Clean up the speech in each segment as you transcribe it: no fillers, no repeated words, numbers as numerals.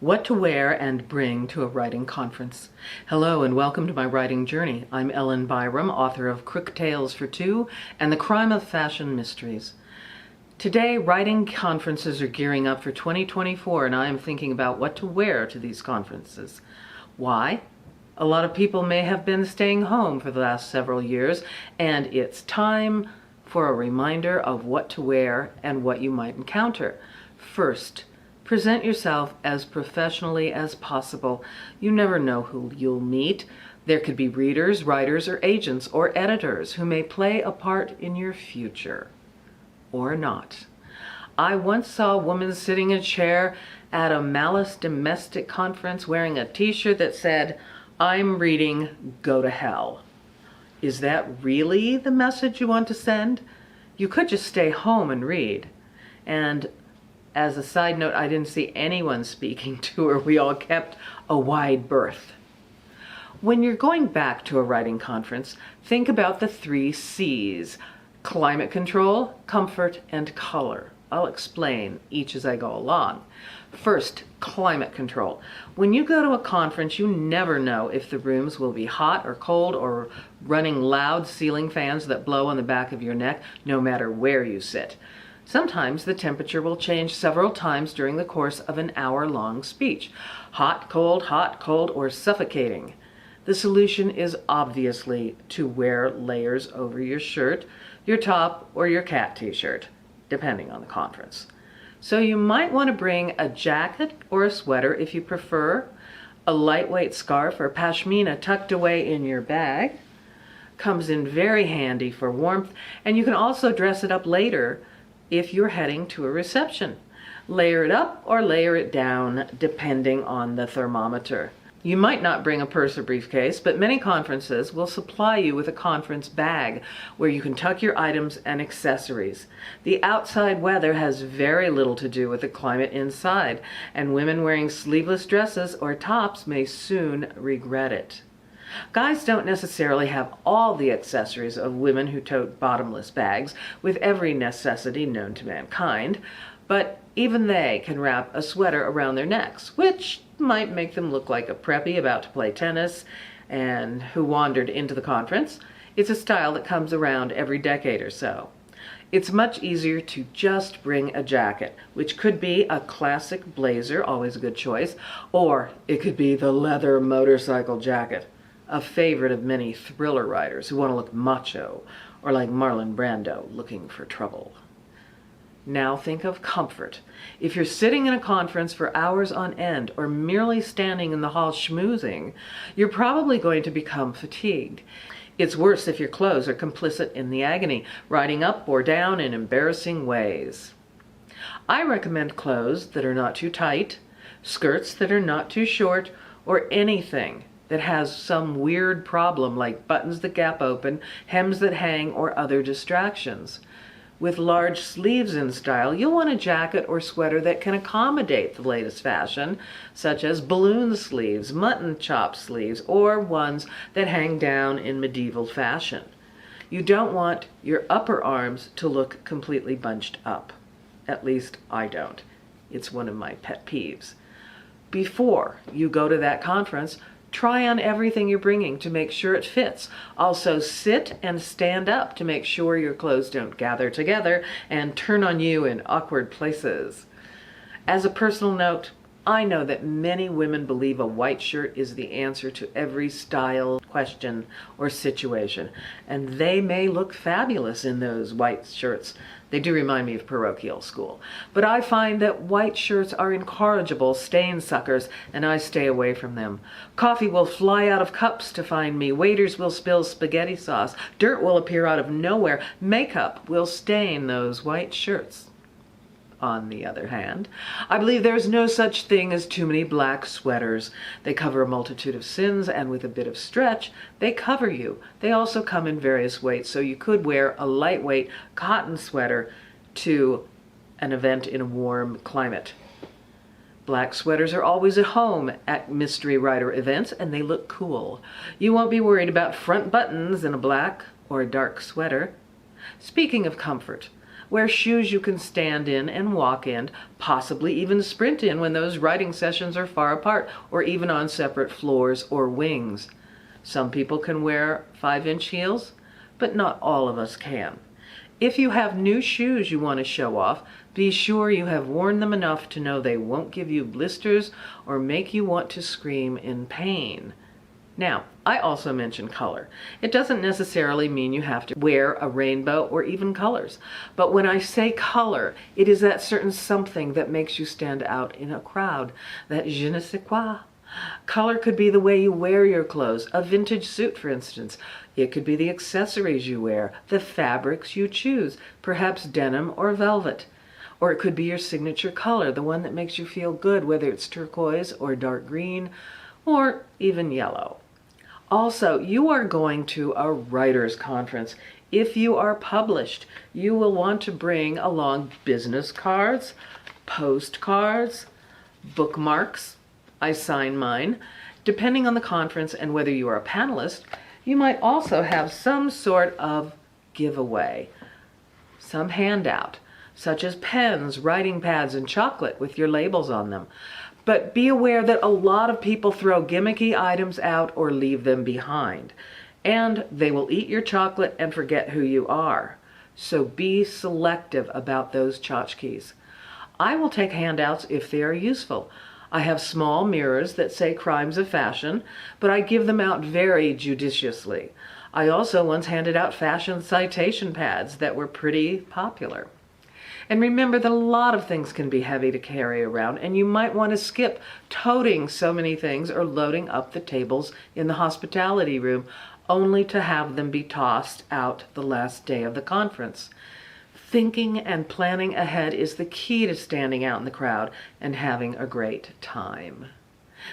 What to wear and bring to a writing conference. Hello and welcome to my writing journey. I'm Ellen Byerrum, author of Crook Tales for Two and The Crime of Fashion Mysteries. Today, writing conferences are gearing up for 2024 and I am thinking about what to wear to these conferences. Why? A lot of people may have been staying home for the last several years and it's time for a reminder of what to wear and what you might encounter. First, present yourself as professionally as possible. You never know who you'll meet. There could be readers, writers, or agents, or editors who may play a part in your future. Or not. I once saw a woman sitting in a chair at a Malice domestic conference wearing a t-shirt that said, "I'm reading, go to hell." Is that really the message you want to send? You could just stay home and read. And as a side note, I didn't see anyone speaking to her. We all kept a wide berth. When you're going back to a writing conference, think about the 3 C's: climate control, comfort, and color. I'll explain each as I go along. First, climate control. When you go to a conference, you never know if the rooms will be hot or cold or running loud ceiling fans that blow on the back of your neck, no matter where you sit. Sometimes the temperature will change several times during the course of an hour-long speech. Hot, cold, or suffocating. The solution is obviously to wear layers over your shirt, your top, or your cat t-shirt, depending on the conference. So you might want to bring a jacket or a sweater if you prefer, a lightweight scarf or pashmina tucked away in your bag. Comes in very handy for warmth, and you can also dress it up later if you're heading to a reception. Layer it up or layer it down depending on the thermometer. You might not bring a purse or briefcase, but many conferences will supply you with a conference bag where you can tuck your items and accessories. The outside weather has very little to do with the climate inside, and women wearing sleeveless dresses or tops may soon regret it. Guys don't necessarily have all the accessories of women who tote bottomless bags with every necessity known to mankind, but even they can wrap a sweater around their necks, which might make them look like a preppy about to play tennis and who wandered into the conference. It's a style that comes around every decade or so. It's much easier to just bring a jacket, which could be a classic blazer, always a good choice, or it could be the leather motorcycle jacket, a favorite of many thriller writers who want to look macho, or like Marlon Brando looking for trouble. Now think of comfort. If you're sitting in a conference for hours on end or merely standing in the hall schmoozing, you're probably going to become fatigued. It's worse if your clothes are complicit in the agony, riding up or down in embarrassing ways. I recommend clothes that are not too tight, skirts that are not too short, or anything that has some weird problem like buttons that gap open, hems that hang, or other distractions. With large sleeves in style, you'll want a jacket or sweater that can accommodate the latest fashion, such as balloon sleeves, mutton chop sleeves, or ones that hang down in medieval fashion. You don't want your upper arms to look completely bunched up. At least I don't. It's one of my pet peeves. Before you go to that conference, try on everything you're bringing to make sure it fits. Also sit and stand up to make sure your clothes don't gather together and turn on you in awkward places. As a personal note, I know that many women believe a white shirt is the answer to every style, question, or situation, and they may look fabulous in those white shirts. They do remind me of parochial school. But I find that white shirts are incorrigible stain suckers, and I stay away from them. Coffee will fly out of cups to find me. Waiters will spill spaghetti sauce. Dirt will appear out of nowhere. Makeup will stain those white shirts. On the other hand, I believe there is no such thing as too many black sweaters. They cover a multitude of sins, and with a bit of stretch, they cover you. They also come in various weights, so you could wear a lightweight cotton sweater to an event in a warm climate. Black sweaters are always at home at mystery writer events, and they look cool. You won't be worried about front buttons in a black or a dark sweater. Speaking of comfort, Wear shoes you can stand in and walk in, possibly even sprint in when those writing sessions are far apart or even on separate floors or wings. Some people can wear 5-inch heels, but not all of us can. If you have new shoes you want to show off, be sure you have worn them enough to know they won't give you blisters or make you want to scream in pain. Now, I also mentioned color. It doesn't necessarily mean you have to wear a rainbow or even colors. But when I say color, it is that certain something that makes you stand out in a crowd, that je ne sais quoi. Color could be the way you wear your clothes, a vintage suit for instance. It could be the accessories you wear, the fabrics you choose, perhaps denim or velvet. Or it could be your signature color, the one that makes you feel good, whether it's turquoise or dark green or even yellow. Also, you are going to a writer's conference. If you are published, you will want to bring along business cards, postcards, bookmarks. I sign mine. Depending on the conference and whether you are a panelist, you might also have some sort of giveaway, some handout, such as pens, writing pads, and chocolate with your labels on them. But be aware that a lot of people throw gimmicky items out or leave them behind, and they will eat your chocolate and forget who you are. So be selective about those tchotchkes. I will take handouts if they are useful. I have small mirrors that say crimes of fashion, but I give them out very judiciously. I also once handed out fashion citation pads that were pretty popular. And remember that a lot of things can be heavy to carry around, and you might want to skip toting so many things or loading up the tables in the hospitality room, only to have them be tossed out the last day of the conference. Thinking and planning ahead is the key to standing out in the crowd and having a great time.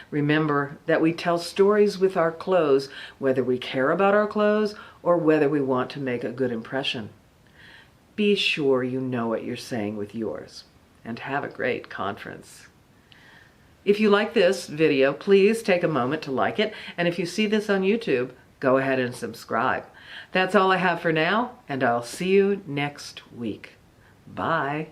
Remember that we tell stories with our clothes, whether we care about our clothes or whether we want to make a good impression. Be sure you know what you're saying with yours, and have a great conference. If you like this video, please take a moment to like it, and if you see this on YouTube, go ahead and subscribe. That's all I have for now, and I'll see you next week. Bye.